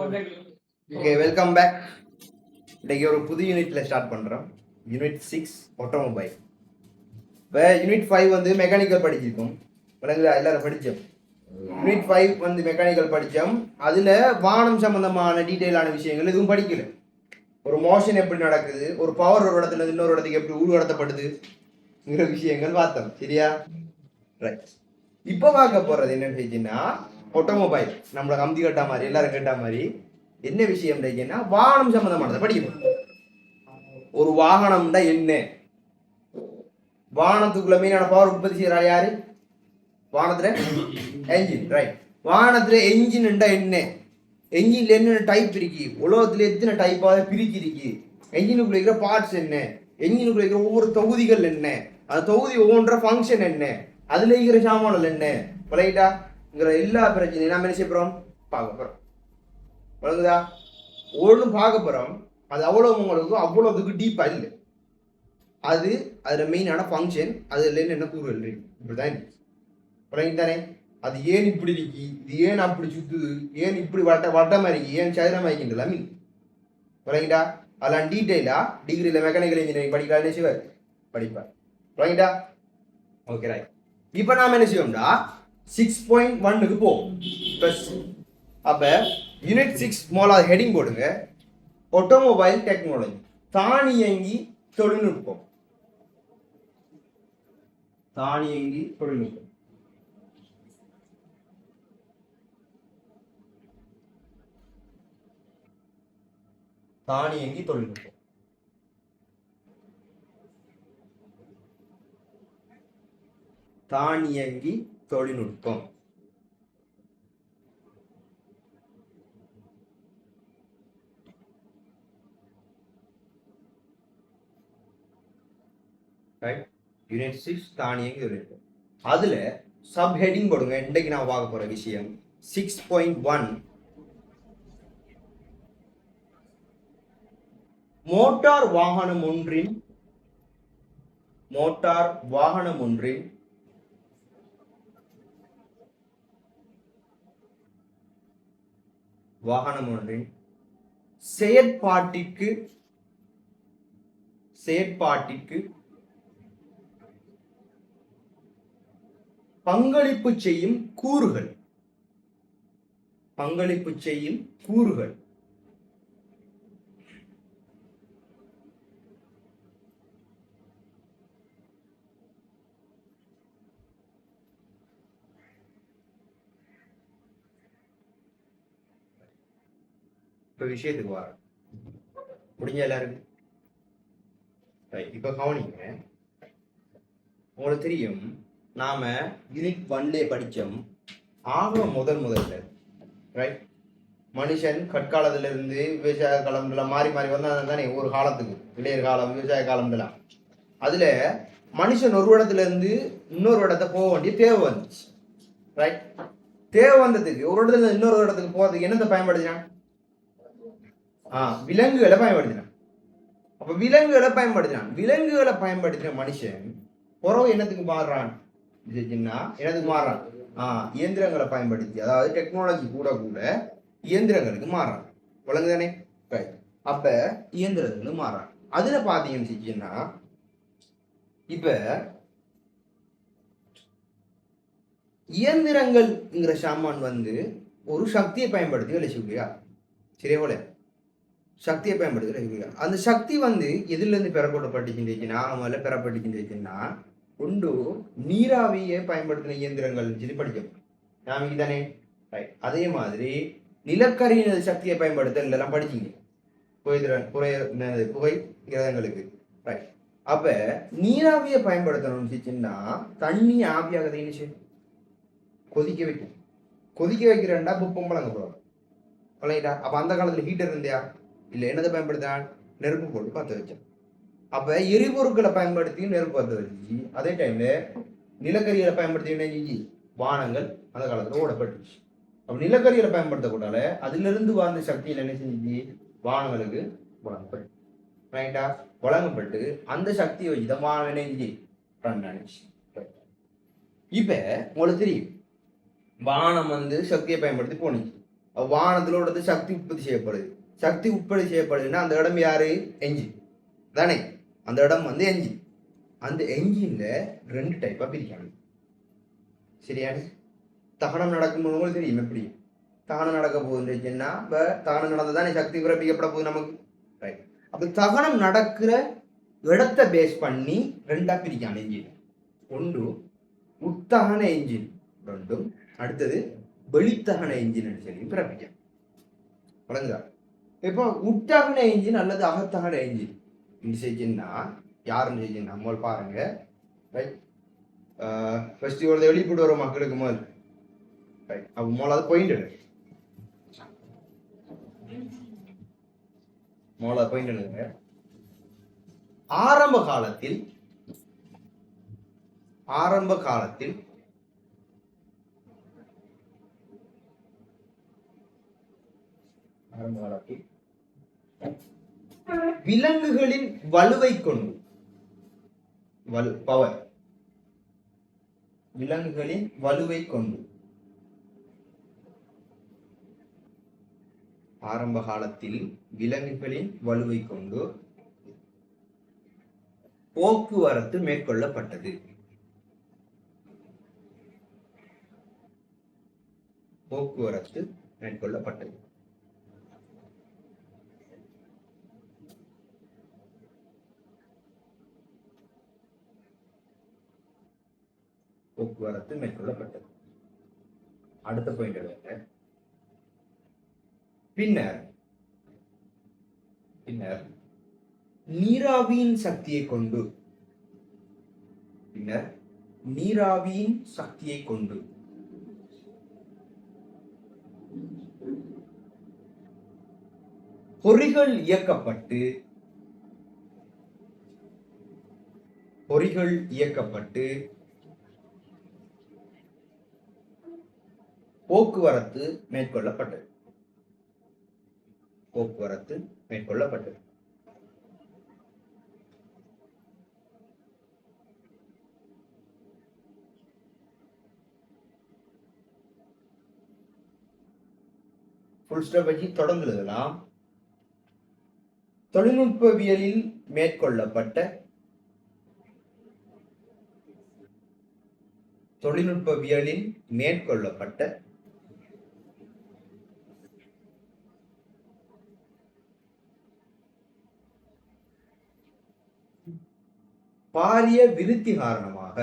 Okay, welcome back. இன்னைக்கு ஒரு புது யூனிட்ல ஸ்டார்ட் பண்றோம். Unit 6 automobile. இப்போ யூனிட் 5 வந்து மெக்கானிக்கல் படிச்சிருக்கோம். எல்லாரும் படித்தோம். யூனிட் 5 வந்து மெக்கானிக்கல் படித்தோம். அதில் வானம் சம்பந்தமான டீட்டெயிலான விஷயங்கள் எதுவும் படிக்கல. ஒரு மோஷன் எப்படி நடக்குது, ஒரு பவர் ஒரு இடத்துல இன்னொரு இடத்துக்கு எப்படி ஊடுகடத்தப்படுதுங்கிற விஷயங்கள் பார்த்தோம். சரியா? ரைட். இப்போ பார்க்க போறது என்னன்னு சொல்லிச்சுன்னா ஆட்டோமொபைல். நம்மளை கம்பி கட்டா மாதிரி எல்லாரும் கேட்டா மாதிரி என்ன விஷயம் இருக்குன்னா வாகனம் சம்பந்தமானதை படிக்கணும். ஒரு வாகனம்னா என்ன, வாகனத்துக்குள்ள மீனான பவர் உற்பத்தி செய்யறாள் யாரு? வாகனத்துல என்ஜின். ரைட். வாகனத்துல என்ஜின் என்ன, என்ஜின்ல என்னென்ன டைப் இருக்கு, உலகத்துல எத்தனை டைப்பாக பிரிச்சிருக்கு, என்ஜினுக்குள்ள இருக்கிற பார்ட்ஸ் என்ன, என்ஜினுக்குள்ள இருக்கிற ஒவ்வொரு தொகுதிகள் என்ன, அந்த தொகுதி ஒவ்வொன்ற ஃபங்க்ஷன் என்ன, அதுல இருக்கிற சாமான்கள் என்ன, ரைட்டாங்கிற எல்லா பிரச்சனையும் நம்ம என்ன செய்ய போறோம், பார்க்க போறோம். வழங்குதா? ஒன்றும் பார்க்க போறோம். அது அவ்வளவு உங்களுக்கு அவ்வளவுக்கு டீப்பா இல்லை. அது அதுல மெயினான ஃபங்க்ஷன், அதுல என்ன கூறுகள் இருக்கு, இப்படிதான் இருக்கு தானே. அது ஏன் இப்படி இருக்கு, இது ஏன் அப்படி சுத்துது, ஏன் இப்படி வட்டமா இருக்கு, ஏன் சதுரமா இருக்கின்றல மீன் வழங்கிட்டா. அதெல்லாம் டீட்டெயிலா டிகிரியில மெக்கானிக்கல் இன்ஜினியரிங் படிக்கலாம் சிவர் படிப்பார். வழங்கிட்டா? Okay right. இப்போ நாம என்ன செய்வோம்டா 6.1க்கு போவோம். அப்ப யூனிட் 6 மூலாவது ஹெடிங் போடுங்க, ஆட்டோமொபைல் டெக்னாலஜி, தானியங்கி தொழில்நுட்பம். தானியங்கி தொழில்நுட்பம். தானியங்கி தொழில்நுட்பம். தானியங்கி தொழில்நுட்பம். யூனிட் 6 தானியங்கி தொழில்நுட்பம். அதுல சப் ஹெடிங் போடுங்க. இன்றைக்கு நான் பார்க்க போற விஷயம் 6.1 மோட்டார் வாகனம் ஒன்றின் செயற்பாட்டிற்கு பங்களிப்பு செய்யும் கூறுகள். இப்ப விஷயத்துக்கு வர முடிஞ்ச எல்லாருக்கும் இப்ப கவனிங்க. உங்களுக்கு தெரியும், நாம யூனிட் 1 படிச்சோம். முதல்ல ரைட், மனுஷன் கற்காலத்துல இருந்து விவசாய காலம்ல மாறி வந்தாங்க தானே. ஒரு காலத்துக்கு இளையர் காலம், விவசாய காலம்லாம். அதுல மனுஷன் ஒரு இடத்துல இருந்து இன்னொரு இடத்த போக வேண்டிய தேவை வந்துச்சு. ரைட். தேவை வந்ததுக்கு ஒரு இடத்துல இன்னொரு இடத்துக்கு போறதுக்கு என்னத்தை பயன்படுத்தினான்? விலங்குகளை பயன்படுத்தினான். அப்ப விலங்குகளை பயன்படுத்தின மனுஷன் புறவு என்னத்துக்கு மாறுறான்? என்னத்துக்கு மாறுறான்? இயந்திரங்களை பயன்படுத்தி, அதாவது டெக்னாலஜி கூட இயந்திரங்களுக்கு மாறுறான். விளங்குதானே? அப்ப இயந்திரங்களுக்கு மாறுறான். அதுல பாத்தீங்கன்னா இப்ப இயந்திரங்கள்ங்கிற சாமான் வந்து ஒரு சக்தியை பயன்படுத்தி வேலை செய்யா. சரியா போல சக்தியை பயன்படுத்தி அந்த சக்தி வந்து எதுல இருந்து பெறப்பட்டுச்சுன்னா ஒன்று நீராவியை பயன்படுத்தின இயந்திரங்கள் சொல்லி படிக்கும் நாம தானே. அதே மாதிரி நிலக்கரியின் சக்தியை பயன்படுத்த எல்லாம் படிச்சீங்க புகை கிரகங்களுக்கு. அப்ப நீராவியை பயன்படுத்தணும்னா தண்ணி ஆவியாகதை கொதிக்க வைக்கிறேன்டா பொம்பளங்க போறோம். அப்ப அந்த காலத்துல ஹீட்டர் இருந்தியா இல்ல, என்னதை பயன்படுத்தினான்? நெருப்பு போட்டு பற்ற வச்சான். அப்ப எரிபொருட்களை பயன்படுத்தி நெருப்பு பற்ற வச்சு, அதே டைம்ல நிலக்கரிகளை பயன்படுத்தி வானங்கள் அந்த காலத்துல ஓடப்பட்டுச்சு. அப்ப நிலக்கரிகளை பயன்படுத்தக்கூடாது, அதுல இருந்து வாழ்ந்த சக்தியில் என்ன செஞ்சு வானங்களுக்கு வழங்கப்பட்டு அந்த சக்தியை வச்சுதான் வானம் என்ன ரன் ஆனிச்சு. இப்ப உங்களுக்கு தெரியும், வானம் வந்து சக்தியை பயன்படுத்தி போனிச்சு. வானத்துல உள்ளது சக்தி உற்பத்தி செய்யப்படுது. சக்தி உற்பத்தி செய்யப்படுதுன்னா அந்த இடம் யாரு? என்ஜின் தானே. அந்த இடம் வந்து என்ஜின். அந்த என்ஜின்ல 2 டைப்பா பிரிக்கணும். சரியானு? தகனம் நடக்கும்போது உங்களுக்கு தெரியும் எப்படி தகனம் நடக்க போகுதுன்னா, இப்போ தகனம் நடந்ததானே சக்தி பிறப்பிக்கப்பட போகுது நமக்கு. ரைட். அப்போ தகனம் நடக்கிற இடத்தை பேஸ் பண்ணி 2ஆ பிரிக்கணும் என்ஜின். ஒன்று உத்தகன என்ஜின், ரெண்டும் அடுத்தது வெளித்தகன என்ஜின் சொல்லி பிறப்பிக்க வழங்குதா. இப்போ உத்தகன என்ஜின் அல்லது அகத்தகன என்ஜின் செஞ்சுன்னா யாருன்னு செஞ்சுன்னா முதல் பாருங்க. ரைட். ஃபர்ஸ்ட் இவ்வளோ வெளிப்பட்டு வரும் மக்களுக்கு முதல். ரைட். அப்போ முதலாவது பாயிண்ட் எழுது. முதலாவது பாயிண்ட் எழுதுங்க. ஆரம்ப காலத்தில் விலங்குகளின் வலுவை கொண்டு பவர் விலங்குகளின் வலுவை கொண்டு ஆரம்ப காலத்தில் விலங்குகளின் வலுவை கொண்டு போக்குவரத்து மேற்கொள்ளப்பட்டது. போக்குவரத்து மேற்கொள்ளப்பட்டது. போக்குவரத்து மேற்கொள்ளப்பட்டது. அடுத்த பாயிண்ட் எடுங்க. பின்னர் நீராவியின் சக்தியை கொண்டு பொறிகள் இயக்கப்பட்டு போக்குவரத்து மேற்கொள்ளப்பட்டது. ஃபுல் ஸ்டாப் வச்சு தொடர்ந்து எழுதலாம். தொழில்நுட்பவியலில் மேற்கொள்ளப்பட்ட பாரிய விருத்தி காரணமாக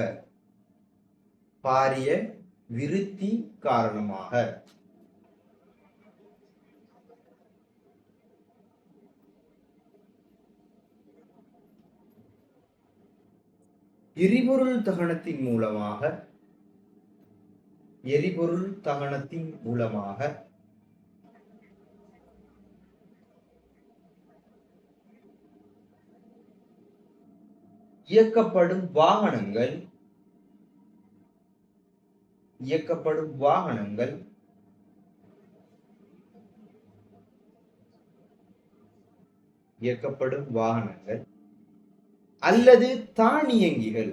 எரிபொருள் தகனத்தின் மூலமாக இயக்கப்படும் வாகனங்கள் அல்லது தானியங்கிகள்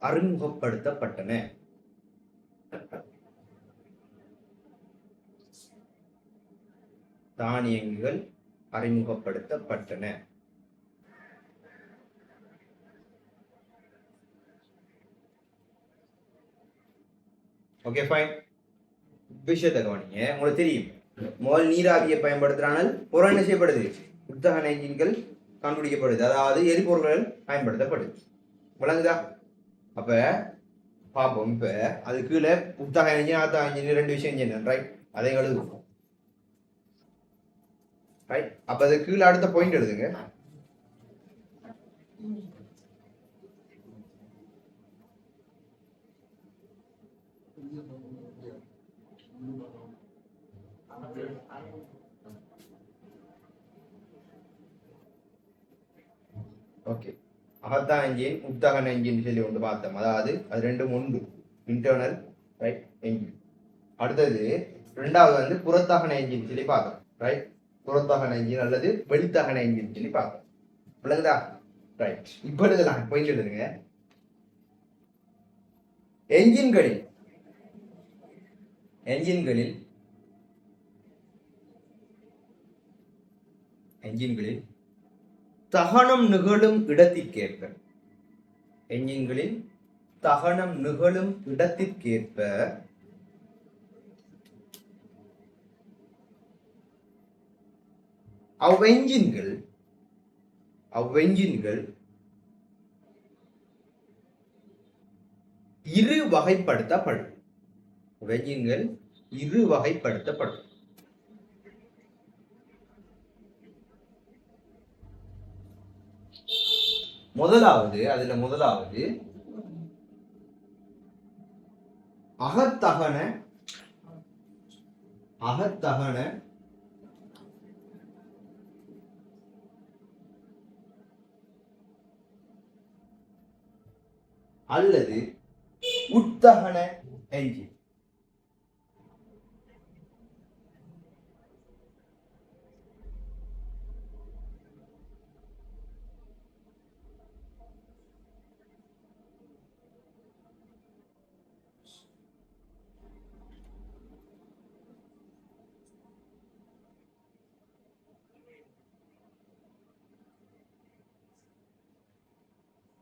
அறிமுகப்படுத்தப்பட்டன. Okay fine. விஷயத்தை கவனிங்க. உங்களுக்கு தெரியும் முதல் நீராவியை பயன்படுத்துறானால் புறம் என்ன செய்யப்படுது? உத்தகன என்ஜின்கள் கண்டுபிடிக்கப்படுது. அதாவது எரிபொருள்கள் பயன்படுத்தப்படுது. விளங்குதா? அப்ப பார்ப்போம். இப்ப அது கீழே உத்தகன என்ஜின் அத்தகன என்ஜின் 2 விஷயம் செஞ்சேன். ரைட். அதை எழுதுவோம். ரைட். அப்ப அது கீழே அடுத்த பாயிண்ட் எழுதுங்க. ஓகே. அகத்தான என்ஜின் உத்தகன என்ஜின் சொல்லி ஒன்று பார்த்தோம். அதாவது அது 2 ஒன்று இன்டர்னல் ரைட் என்ஜின். அடுத்தது 2வது வந்து புறத்தகன என்ஜின் சொல்லி பார்த்தோம். ரைட். புறத்தகன என்ஜின் அல்லது வெளித்தகன என்ஜின் சொல்லி பார்த்தோம். விளங்குதா? ரைட், இப்போ எழுதலாம், பாயிண்ட் எழுதுங்க. என்ஜின்களில் தகனம் நிகழும் இடத்திற்கேற்ப அவ்வெஞ்சின்கள் இரு வகைப்படுத்தப்படும். முதலாவது அகத்தகன அல்லது உத்தகன என்ஜின்.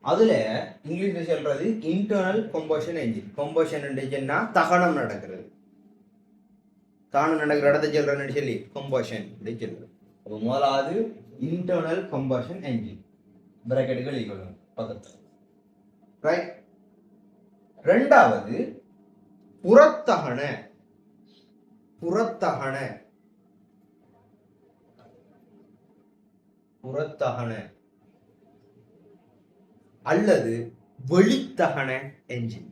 அதுல இங்கிலீஷ்ல சொல்றது இன்டர்னல் கம்பஷன் என்ஜின். கம்பஷன் என்ஜின்னா தகனம் நடக்கிறது, நடக்கிற இடத்த சொல்றேன்னு சொல்லி கம்பஷன் சொல்றது. அப்போ முதலாவது இன்டர்னல் கம்பஷன் என்ஜின், பிராக்கெட்டுகள் ஈக்குவல் பக்கத்துல, ரைட். ரெண்டாவது புறத்தகன அல்லது வெளித்தகன engine.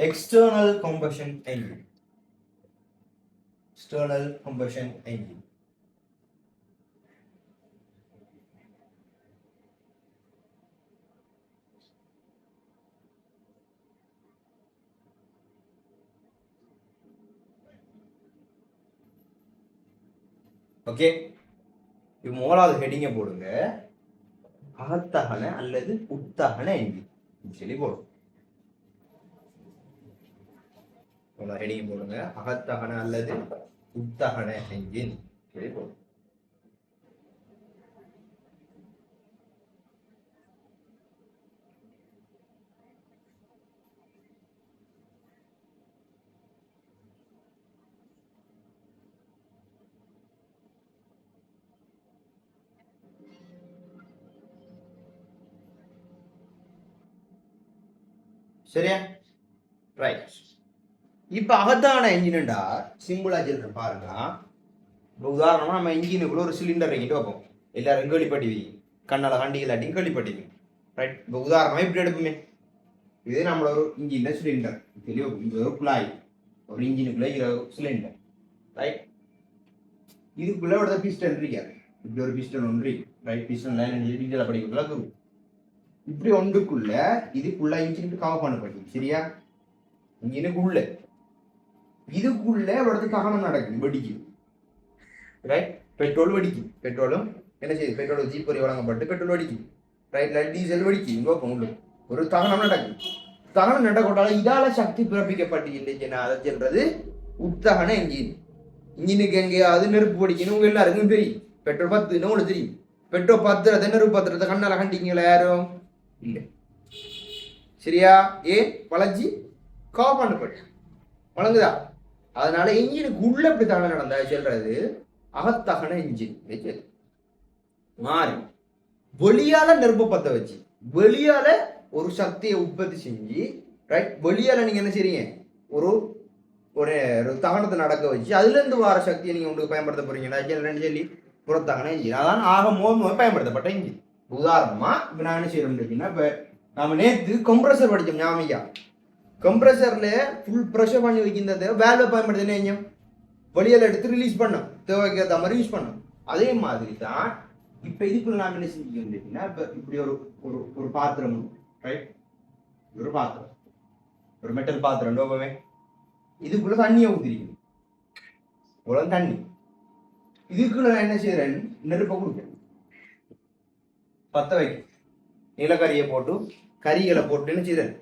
External combustion engine. Okay, இது மூணாவது ஹெடிங்க போடுங்க, அகத்தகன அல்லது உத்தகன என்ஜின் சொல்லி போடும். ஹெடிங்க போடுங்க, அகத்தகன அல்லது உத்தகன என்ஜின் சொல்லி போடும். சரியா, ரைட். இப்ப அகத்தான என்ஜின்டா சிம்பிளா சொல்ற பாருங்க. உதாரணமா நம்ம இன்ஜினுக்குள்ள ஒரு சிலிண்டர் இறங்கிட்டு வைப்போம், எல்லாரும் கேள்விப்பட்டிருவீங்க, கண்ணால கண்டி இல்லாட்டியும் கேள்விப்பட்டிருவீங்க, ரைட். இப்போ உதாரணமா இப்படி எடுப்போமே, இது நம்மளோட ஒரு இன்ஜின்ல சிலிண்டர் தெளிவா, இது ஒரு குழாய், ஒரு இன்ஜினுக்குள்ள சிலிண்டர், ரைட். இதுக்குள்ள ஒரு பிஸ்டன் இருக்காரு, இப்படி ஒரு பிஸ்டன் ஒன்று, ரைட். பிஸ்டன் லைன் டீட்டெயிலா படிக்கிறதுல இப்படி ஒன்றுக்குள்ள இதுக்குள்ள இன்ஜினுக்கு கவர் பண்ணப்படும், சரியா. இன்ஜினுக்குள்ள இதுக்குள்ள ஒரு தகனம் நடக்குது, வெடிக்குது, ரைட். பெட்ரோல் வெடிக்கும், பெட்ரோலும் என்ன செய்யுது, பெட்ரோல் ஜீப்பொறி வழங்கப்பட்டு பெட்ரோல் வெடிக்கும், ரைட். டீசல் வெடிக்கும், ஒரு தகனம் நடக்குது. தகனம் நடக்கொண்டாலும் இதால சக்தி பிறப்பிக்கப்பட்டு இல்லைன்னா அதை சொல்றது உத்தகன என்ஜின். இன்ஜினுக்கு எங்கேயாவது நெருப்பு வெடிக்கணும், உங்க எல்லாருக்கும் தெரியும். பெட்ரோல் 10 உங்களுக்கு தெரியும், பெட்ரோல் 10 நெருப்பு 10 கண்ணால கண்டிங்களா யாரும் இல்லை, சரியா. ஏன் வளைஞ்சி கவர் பண்ணப்பட்டு வழங்குதா. அதனால இன்ஜினுக்கு உள்ள இப்படி தகனம் நடந்தா சொல்றது அகத்தகன இன்ஜின். மாறி வெளியால நெருப்பு பத்த வச்சு வெளியால ஒரு சக்தியை உற்பத்தி செஞ்சு, ரைட். வெளியால நீங்க என்ன செய்றீங்க, ஒரு ஒரு தகனத்தை நடக்க வச்சு அதுல இருந்து வர சக்தியை நீங்க உங்களுக்கு பயன்படுத்த போறீங்க சொல்லி புறத்தகன இன்ஜின். அதான் ஆக மோதல் பயன்படுத்தப்பட்ட இன்ஜின். உதாரணமா இப்ப நான் என்ன செய்யறோம் அப்படின்னா, இப்ப நம்ம நேற்று கம்ப்ரஸர் படிச்சோம் ஞாபகா. கம்ப்ரஸர்ல ஃபுல் ப்ரெஷர் பண்ணி வைக்கின்றது வேல்வை பயன்படுத்தி என்ன வெளியில எடுத்து ரிலீஸ் பண்ணோம், தேவைக்கு ஏற்ற மாதிரி யூஸ் பண்ணோம். அதே மாதிரி தான் இப்ப இதுக்குள்ள நாம என்ன செஞ்சோம் அப்படின்னா, இப்ப இப்படி ஒரு ஒரு பாத்திரம், ரைட். ஒரு பாத்திரம் ஒரு மெட்டல் பாத்திரம் டோபமே, இதுக்குள்ள தண்ணியை ஊற்றிருக்கணும், இவ்வளோ தண்ணி. இதுக்குள்ள நான் என்ன செய்யறேன், நெருப்பை கொடுக்குறேன், பற்ற வைக்கிறேன், நிலக்கரியை போட்டு கறிகளை போட்டு என்ன செய்யறேன்,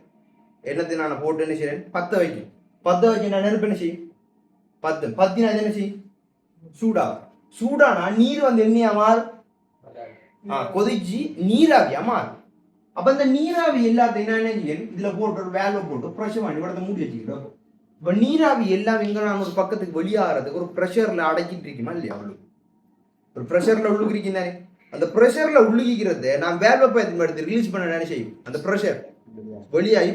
எல்லாத்தையும் நான் போட்டு என்ன செய்யறேன், பற்ற வைக்கிறேன். பற்ற வச்சு நான் நெருப்பு என்ன செய்யும், பத்தினா என்ன செய்யும், சூடாகும். சூடானா நீர் வந்து என்னையா மாறும், கொதிச்சு நீராவியா மாறும். அப்ப இந்த நீராவி எல்லாத்தையும் என்ன செய்யும், இதுல போட்டு ஒரு வேலை போட்டு ப்ரெஷர் பண்ணி இடத்த மூடி வச்சுக்கிறோம். இப்ப நீராவி எல்லாம் எங்க நான் ஒரு பக்கத்துக்கு வெளியாகிறதுக்கு ஒரு ப்ரெஷர்ல அடக்கிட்டு இருக்குமா இல்லையா, அவ்வளவு ஒரு ப்ரெஷர்ல உள்ளுக்கிறீங்க தானே. அந்த ப்ரெஷர்ல உள்ளுக்கிறத நான் வேலை எடுத்து ரிலீஸ் பண்ண என்ன செய்யும், அந்த ப்ரெஷர் வெளியாகி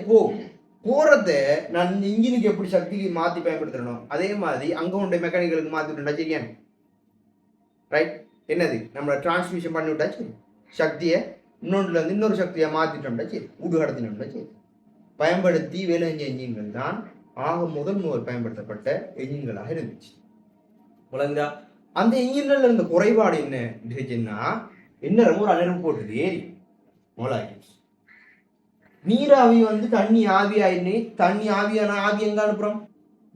போறத நான் இன்ஜினுக்கு எப்படி சக்திக்கு மாத்தி பயன்படுத்தணும், அதே மாதிரி அங்க உண்ட மெக்கானிக்கலுக்கு மாத்தி விட்டா சரியா, ரைட். என்னது நம்ம டிரான்ஸ்மிஷன் பண்ணி விட்டாச்சு, சக்தியை இன்னொன்றுல இருந்து இன்னொரு சக்தியை மாத்திட்டோம்டா சரி, ஊடு கடத்தினோம்டா சரி. பயன்படுத்தி வேலை செஞ்ச என்ஜின்கள் தான் ஆக முதல் பயன்படுத்தப்பட்ட என்ஜின்களாக இருந்துச்சு. உலகா அந்த என்ஜின்கள்ல இருந்த குறைபாடு என்ன இருந்துச்சுன்னா, என்ன ஒரு அனர்வு போட்டது ஏறி மோலாகி நீராவி வந்து தண்ணி ஆவியாயின்னு, தண்ணி ஆவியான ஆவி எங்க அனுப்புறோம்,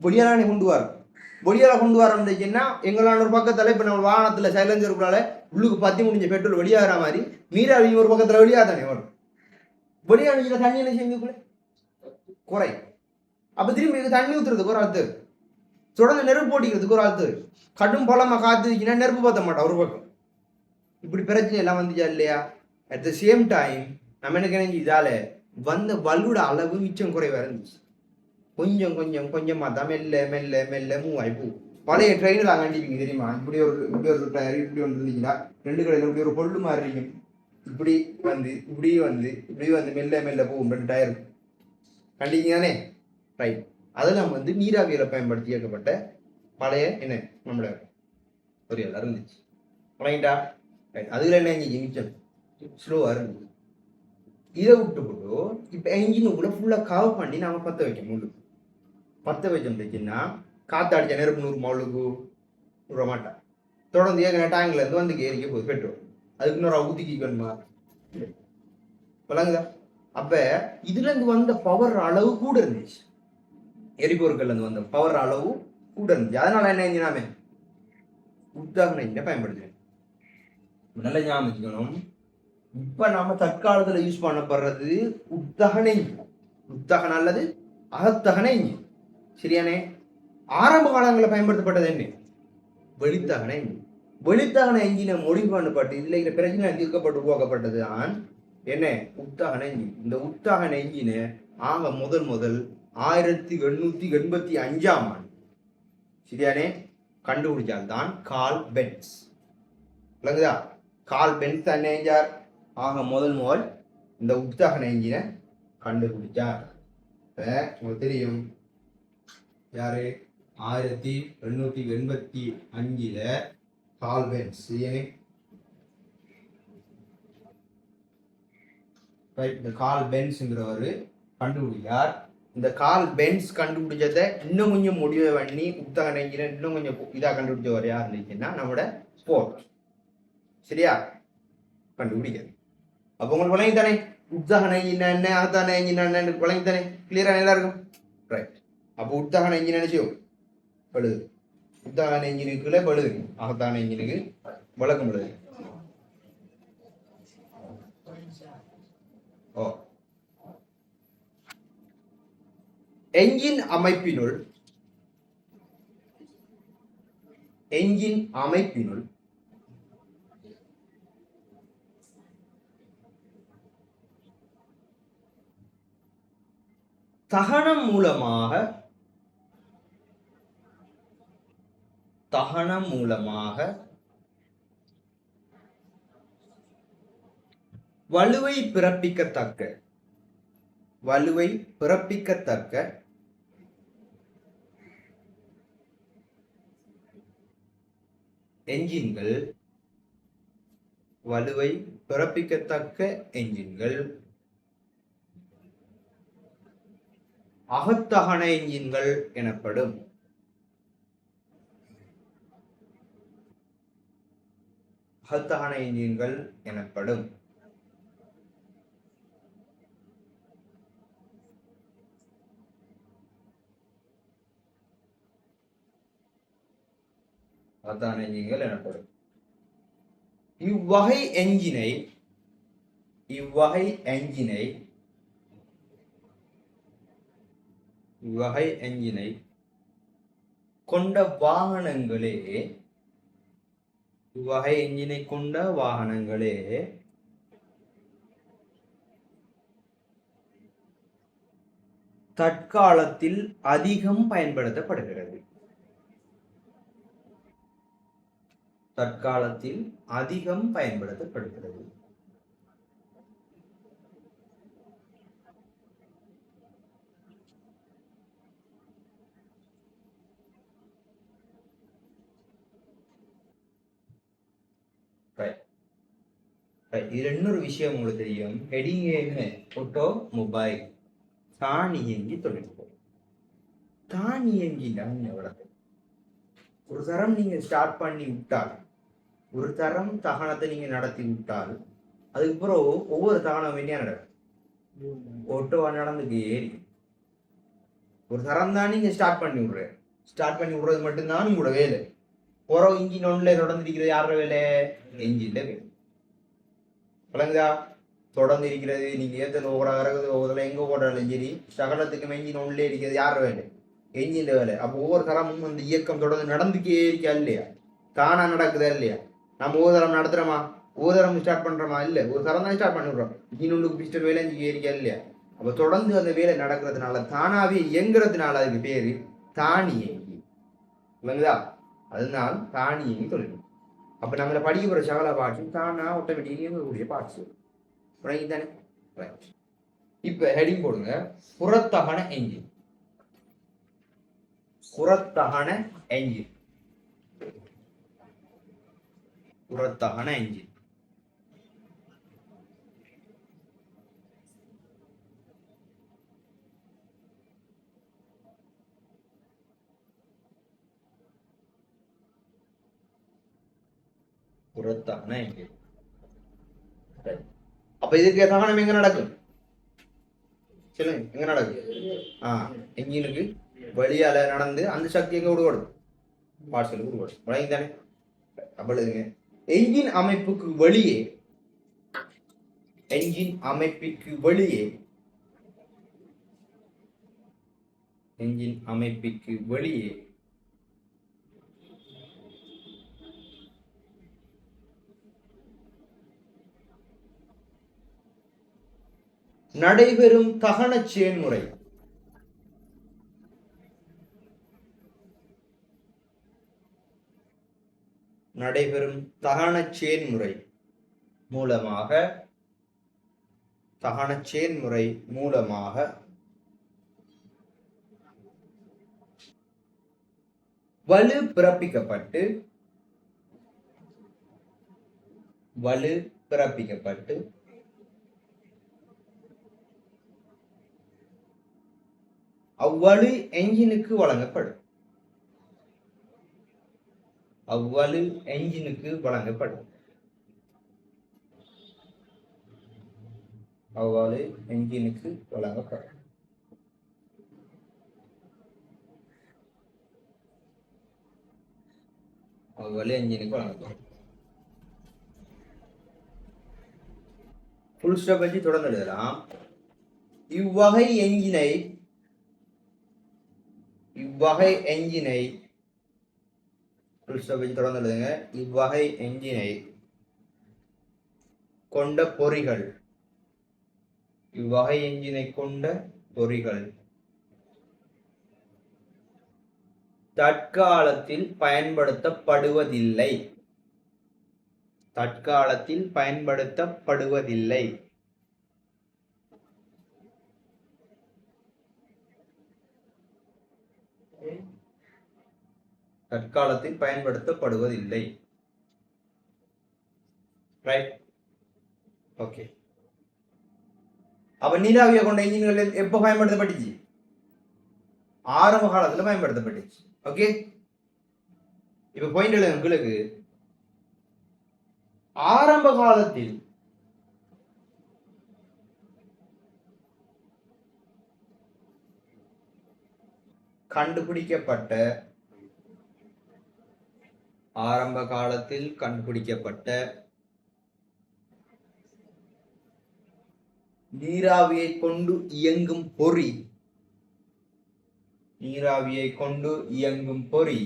பொடியாலானே கொண்டு வரோம். பொடியால கொண்டு வரோம்னா எங்களான ஒரு பக்கத்துல இப்ப நம்ம வாகனத்துல சைலன்சருக்குள்ளால உள்ளுக்கு பத்தி முடிஞ்ச பெட்ரோல் வெளியாகிற மாதிரி நீராவி ஒரு பக்கத்துல வெளியாக தானே வரும். வெளியானுச்சுல தண்ணி என்ன செய்யுதுக்குள்ள குறை. அப்ப திரும்பி தண்ணி ஊத்துறதுக்கு ஒரு ஆத்து, தொடர்ந்து நெருப்பு போட்டிக்கிறதுக்கு ஒரு ஆத்து, கடும் பழமா காத்துச்சுன்னா நெருப்பு பார்த்த மாட்டோம் ஒரு பக்கம். இப்படி பிரச்சனை எல்லாம் வந்துச்சா இல்லையா. அட் த சேம் டைம் நம்ம என்ன நினைச்சு இதால வந்த வலுட அளவு மிச்சம் குறைவா இருந்துச்சு. கொஞ்சம் கொஞ்சம் கொஞ்சமா தான் மெல்ல மெல்ல மெல்ல மூவ் ஆகி போகும். பழைய ட்ரெயினில் அங்கே கண்டிப்பீங்க தெரியுமா, இப்படி ஒரு டயர் இப்படி ஒன்று இருந்துச்சுன்னா ரெண்டு கடையில் இப்படி ஒரு பொல்லு மாதிரி இருக்கும், இப்படி வந்து மெல்ல மெல்ல போகும் ரெண்டு டயர் கண்டிப்பீங்க தானே, ரைட். அதெல்லாம் வந்து நீராவியலை பயன்படுத்தி இயக்கப்பட்ட பழைய என்ன நம்மளோட ஒரு எல்லாம் இருந்துச்சு. வணங்கிட்டா ரைட். அதுல என்ன மிச்சம் ஸ்லோவா இருந்துச்சு. இதை விட்டு போட்டு இப்போ என்ஜினுக்குள்ள ஃபுல்லாக கவர் பண்ணி நாம பற்ற வைக்கணும். முள்ளுக்கு பற்ற வச்சோம்னா காத்தாடிச்ச நெருப்பு 100 மவுளுக்கு விட மாட்டான். தொடர்ந்து ஏற்கனவே டேங்க்ல இருந்து வந்து ஏறிக்க போகுது பெட்ரோல், அதுக்கு இன்னொரு ஊத்திக்கி வேணுமா விளங்குதா. அப்ப இதுல இருந்து வந்த பவர் அளவு கூட இருந்துச்சு, எரிபொருட்கள்ல இருந்து வந்த பவர் அளவு கூட இருந்துச்சு. அதனால என்ன என்ஜினாமே உத்தாகன என்ஜினை பயன்படுத்துறேன். நல்ல ஞாபகம் வச்சுக்கணும். இப்ப நாம தற்காலத்துல யூஸ் பண்ணப்படுறது உத்தகன என்ஜின், உத்தகன அல்லது அகத்தகன என்ஜின், சரியானே. ஆரம்ப காலங்களில் பயன்படுத்தப்பட்டது என்ன, வெளித்தகன என்ஜின். வெளித்தகன என்ஜினை முடிவு பண்ணப்பட்டு இதுல இருக்கிற பிரச்சனை தீர்க்கப்பட்டு உருவாக்கப்பட்டது தான் என்ன உத்தகன என்ஜின். இந்த உத்தகன என்ஜினை ஆக முதல் 1885ஆம் ஆண்டு சரியானே கண்டுபிடிச்சால்தான் கார்ல் பென்ஸ். விளங்குதா, கார்ல் பென்ஸ் தான் என்ன ஆக முதல் இந்த உத்தகன என்ஜினை கண்டுபிடிச்சார். உங்களுக்கு தெரியும் யாரு, 1885 கார்ல் பென்ஸ். இந்த கார்ல் பென்ஸ்ங்கிறவர் கண்டுபிடிச்சார். இந்த கார்ல் பென்ஸ் கண்டுபிடிச்சதை இன்னும் கொஞ்சம் முடிவை பண்ணி உத்தகன என்ஜினை இன்னும் கொஞ்சம் இதாக கண்டுபிடிச்சவர் யார் இருந்துச்சுன்னா நம்மளோட ஸ்போர்ட், சரியா கண்டுபிடிக்காது. அப்போ உங்களுக்கு விளங்கி தானே உத்தகன என்ஜின் என்ன அகத்தான என்ஜின் என்ன விளங்கி தானே, கிளியரா எல்லாருக்கும் ரைட். அப்போ உத்தகன என்ஜின் என்ன செய்யும், பழுது. உத்தகன என்ஜினுக்குள்ள பழுது, அகத்தான என்ஜினுக்கு விளக்கம் பழுது. ஓ என்ஜின் அமைப்பினுள் தகனம் மூலமாக வலுவை பிறப்பிக்கத்தக்க என்ஜின்கள் அகத்தகன என்ஜின்கள் எனப்படும். அகத்தகன என்ஜின்கள் எனப்படும். அதான் என்ஜின்கள் எனப்படும். இவ்வகை என்ஜினை இவ்வகை என்ஜினை கொண்ட வாகனங்களே இவ்வகை என்ஜினை கொண்ட வாகனங்களே தற்காலத்தில் அதிகம் பயன்படுத்தப்படுகிறது. தற்காலத்தில் அதிகம் பயன்படுத்தப்படுகிறது. இது இன்னொரு விஷயம் உங்களுக்கு தெரியும். ஹெடிங் என்ன? ஆட்டோமொபைல், தானியங்கி தொழில்நுட்பம். தானியங்கி எவ்வளவு ஒரு தரம் நீங்க ஸ்டார்ட் பண்ணி விட்டால், ஒரு தரம் தகனத்தை நீங்க நடத்தி விட்டால், அதுக்கப்புறம் ஒவ்வொரு தகனம் என்ன நடக்கும்? ஓட்டோ நடந்துக்கு ஏறி ஒரு தரம் தான் நீங்க ஸ்டார்ட் பண்ணி விடுறேன். ஸ்டார்ட் பண்ணி விடுறது மட்டும்தான் உங்களோட வேலை. புறம் இன்ஜின் ஒன்றுல தொடர்ந்து இருக்கிறது யாரோட வேலை? என்ஜின்ல வேலை. விளங்குதா? தொடர்ந்து இருக்கிறது நீங்க ஏத்தல ஒவ்வொரு எங்க ஓடாலும் சரி, சகலத்துக்கு என்ஜின் ஒன்றுல இருக்கிறது யாரோட வேலை? என்ஜின் வேலை. அப்போ ஒவ்வொரு தரமும் அந்த இயக்கம் தொடர்ந்து நடந்துக்கே இருக்கா இல்லையா? தானா நடக்குதா இல்லையா? நம்ம ஒவ்வொரு தரம் நடத்துறோமா? ஒவ்வொரு தரம் ஸ்டார்ட் பண்றோமா? இல்ல, ஒரு தரம் தான் ஸ்டார்ட் பண்ணிடுறோம். இன்ஜின் ஒன்று பிஸ்டர் வேலை இருக்கா இல்லையா? அப்ப தொடர்ந்து அந்த வேலை நடக்கிறதுனால, தானாவே இயங்குறதுனால அதுக்கு பேரு தானியங்கி. விளங்குதா? அதனால் தானியங்கி தொழில்நுட்பம். அப்ப நம்மள படிக்க போற சகல பாட்ஸும் தானா ஆட்டோமேட்டிக்கலி இயங்கக்கூடிய பாட்ஸ். தானே? இப்ப ஹெடிங் போடுங்க, புறத்தகன என்ஜின். புறத்தகன என்ஜின். புறத்தகன என்ஜின். புறத்தகன என்ஜின். அப்ப இதுக்கு தகனம் எங்க நடக்கும்? சொல்லுங்க, எங்க நடக்கும்? என்ஜினுக்கு வழியால நடந்து அந்த சக்தி எங்க விடுபடும்? பார்சலுக்கு விடுபடும். வழங்கி தானே? அப்பளுங்க என்ஜின் அமைப்புக்கு வெளியே, என்ஜின் அமைப்புக்கு வெளியே, என்ஜின் அமைப்புக்கு வெளியே நடைபெறும் தகன செயல்முறை மூலமாக வலு பிறப்பிக்கப்பட்டு அவ்வலு என்ஜினுக்கு வழங்கப்படும். ஃபுல் ஸ்டாப் வச்சு தொடர்ந்து எழுதலாம். இவ்வகை என்ஜினை தொடர்ந்து எழுதுங்க. இவ்வகை என்ஜினை கொண்ட பொறிகள் தற்காலத்தில் பயன்படுத்தப்படுவதில்லை. ரைட்? ஓகே. அப்ப நீராவியை கொண்ட என்ஜின்கள் எப்ப பயன்படுத்தப்பட்டுச்சு? ஆரம்ப காலத்துல பயன்படுத்தப்பட்டுச்சு. ஓகே. இப்ப பாயிண்ட் எழுதுங்க உங்களுக்கு. ஆரம்ப காலத்தில் கண்டுபிடிக்கப்பட்ட ஆரம்ப காலத்தில் கண்டுபிடிக்கப்பட்ட நீராவியை கொண்டு இயங்கும் பொறி. நீராவியை கொண்டு இயங்கும் பொறி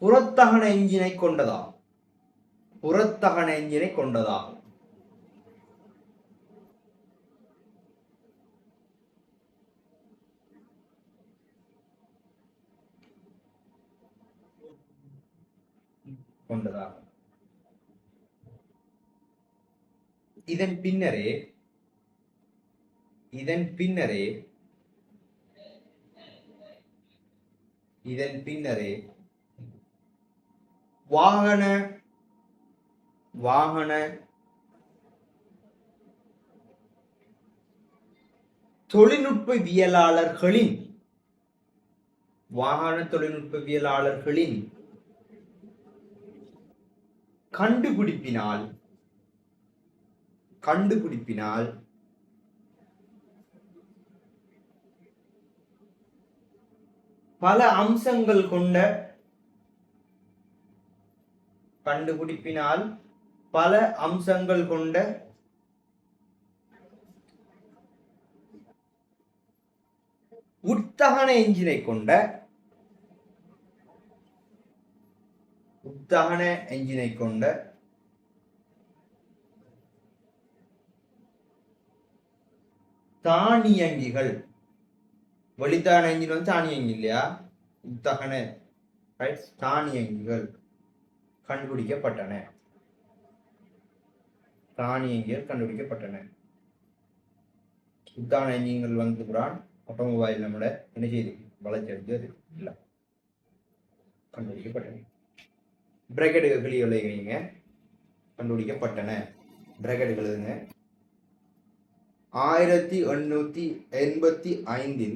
புறத்தகன எஞ்சினை கொண்டதா? புறத்தகன எஞ்சினை கொண்டதா? கொண்டதா? இதன் பின்னரே வாகன தொழில்நுட்பவியலாளர்களின் கண்டுபிடிப்பினால் பல அம்சங்கள் கொண்ட உட்தகன எஞ்சினை கொண்ட தானியங்கிகள். வெளித்தான எஞ்சின் வந்து தானியங்கி இல்லையா? உத்தகன தானியங்கிகள் கண்டுபிடிக்கப்பட்டன. உத்தான எஞ்சின்கள் வந்து புறான் ஆட்டோமொபைல் நம்மள என்ன செய்து வளர்ச்சி அது இல்ல கண்டுபிடிக்கப்பட்டன. பிரகெட்டுகள் வெளியுள்ளீங்க கண்டுபிடிக்கப்பட்டன. பிரகெட்டுகள் 1885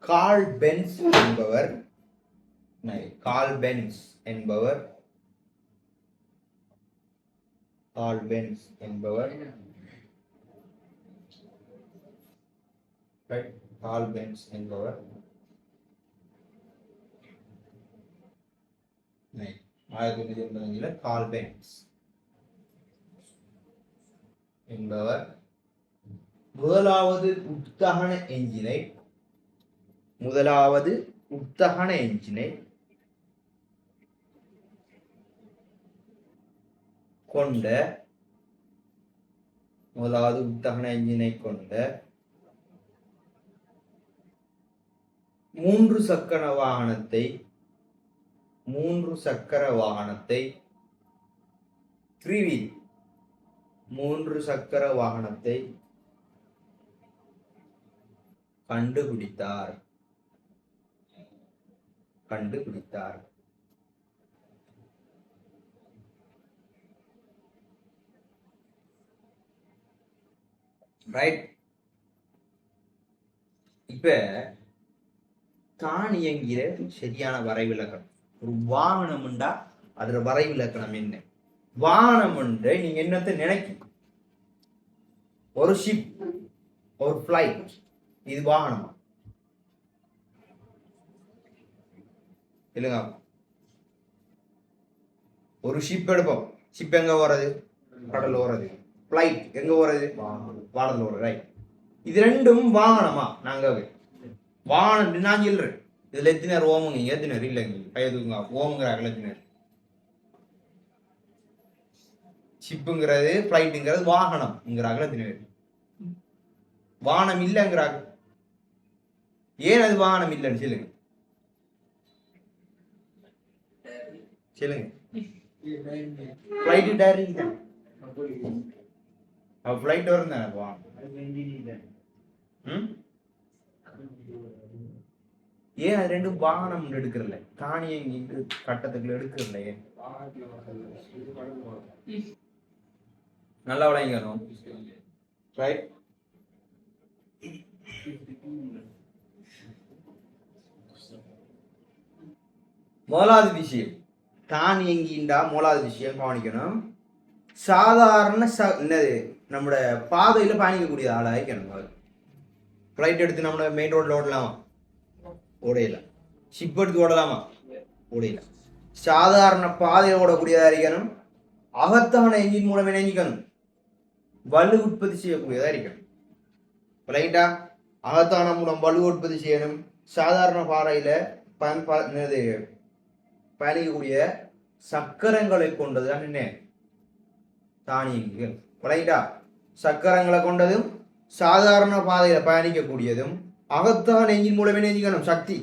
கார்ல் பென்ஸ் என்பவர் முதலாவது உட்தகன எஞ்சினை கொண்ட 3 சக்கர வாகனத்தை 3 வீல் கண்டுபிடித்தார். ரைட். இப்ப தானியங்கிற சரியான வரைவிலக்கணம். ஒரு வாகனம் உண்டா அதுல வரைவிலக்கணம் என்ன? வாகனம் உண்டு நீங்க என்னத்தை நினைக்கும்? ஒரு ஷிப், ஒரு பிளைட், இது வாகனமா இல்லைங்க? ஒரு ஷிப் எடுப்போம். ஷிப் எங்க போறது? கடல் ஓடுறது. பிளைட் எங்க போறது? வானத்தில் ஓடுறது. ரைட். இது ரெண்டும் வாகனமா? நாங்க வாகனம் நான் சொல்றேன். இதுல எத்தனை ஓமுங்க? எத்தனை இல்லைங்க? கையதுங்க ஓமுங்கிறாங்க. எத்தனை ஷிப்புங்கிறது பிளைட்டுங்கிறது வாகனம்ங்கிறாங்க. எத்தனை பேர் வாகனம் இல்லைங்கிறாங்க? ஏன் அது வாகனம் இல்லைன்னு சொல்லுங்க. ஃப்ளைட் டயர் தான். ஃப்ளைட் வரும் தானே ஏன் அது ரெண்டும் வாகனம் எடுக்கிறல? தானியங்கி கட்டத்துக்குள்ள எடுக்கிறல? ஏன் நல்லா விளையணும். ரைட். முதலாவது விஷயம் தானியங்கிண்டா முதலாவது விஷயம் கவனிக்கணும். சாதாரண என்னது நம்மளோட பாதையில் பயணிக்கக்கூடிய ஆளாக இருக்கணும். ஃப்ளைட் எடுத்து நம்ம மெயின் ரோட்டில் ஓடலாமா? ஓடையில. ஷிப் எடுத்து ஓடலாமா? ஓடையில. சாதாரண பாதையில் ஓடக்கூடியதாக இருக்கணும். அகத்தான என்ஜின் மூலம் இணைஞ்சிக்கணும். வலு உற்பத்தி செய்யக்கூடியதாக இருக்கணும். ரைட்டா? அகத்தான மூலம் வலு உற்பத்தி செய்யணும். சாதாரண பாறையில் பயணிக்கக்கூடிய சக்கரங்களை கொண்டதுதான் என்ன? தானியங்கிகள். ரைட்டா? சக்கரங்களை கொண்டதும் சாதாரண பாதையில் பயணிக்கக்கூடியதும் அகத்தான என்ஜின் மூலம் இணைஞ்சிக்கணும். சக்தி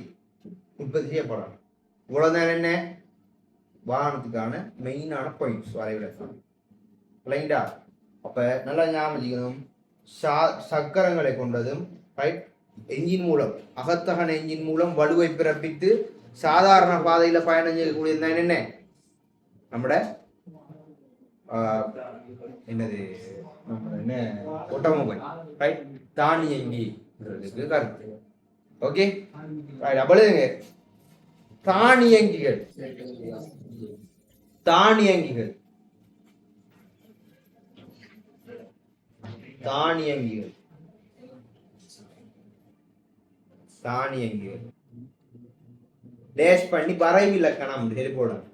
உற்பத்தி செய்யப்படணும். இவ்வளவுதான் என்ன வாகனத்துக்கான மெயினான பாயிண்ட்ஸ் வரைவிலக்கணம். ரைட்டா? அப்ப நல்லா ஞாபகம், சக்கரங்களை கொண்டதும் ரைட் என்ஜின் மூலம் அகத்தகன என்ஜின் மூலம் வலுவை பிறப்பித்து சாதாரண பாதையில பயணம் செய்யக்கூடியது என்ன? நம்மட என்னது என்ன ஆட்டோமொபைல். ரைட்? தானியங்கி கருத்து. ஓகே, அப்படிங்க தானியங்கிகள். தானியங்கிகள் தானியங்கிகள் தானியங்கிகள் டேஷ் பண்ணி வரைவு இலக்கணம் சரி போடணும்.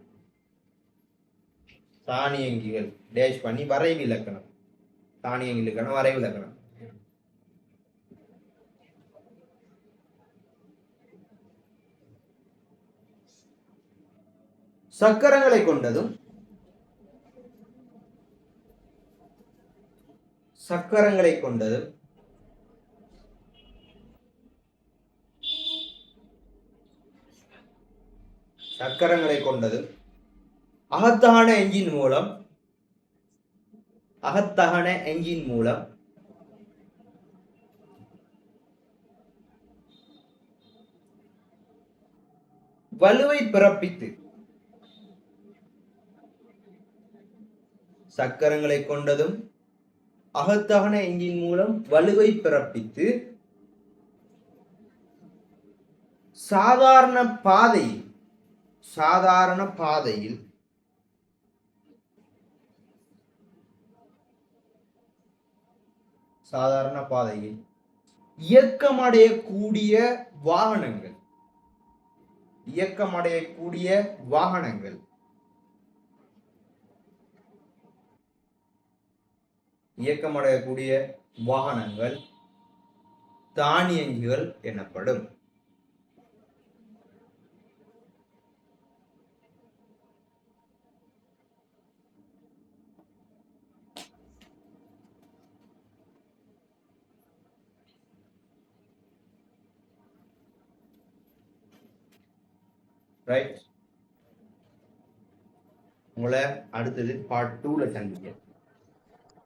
தானியங்கிகள் டேஷ் பண்ணி வரைவு இலக்கணம். தானியங்கி இலக்கணம் வரைவு இலக்கணம். சக்கரங்களை கொண்டதும் சக்கரங்களை கொண்டதும் சக்கரங்களை கொண்டதும் அகத்தகன என்ஜின் மூலம் வலுவை பிறப்பித்து சக்கரங்களை கொண்டதும் அகத்தகன என்ஜின் மூலம் வலுவை பிறப்பித்து சாதாரண பாதையில் இயக்கமடையக்கூடிய வாகனங்கள் தானியங்கிகள் எனப்படும். ரைட்? உங்களை அடுத்தது பார்ட் 2ல சந்திக்கிறேன்.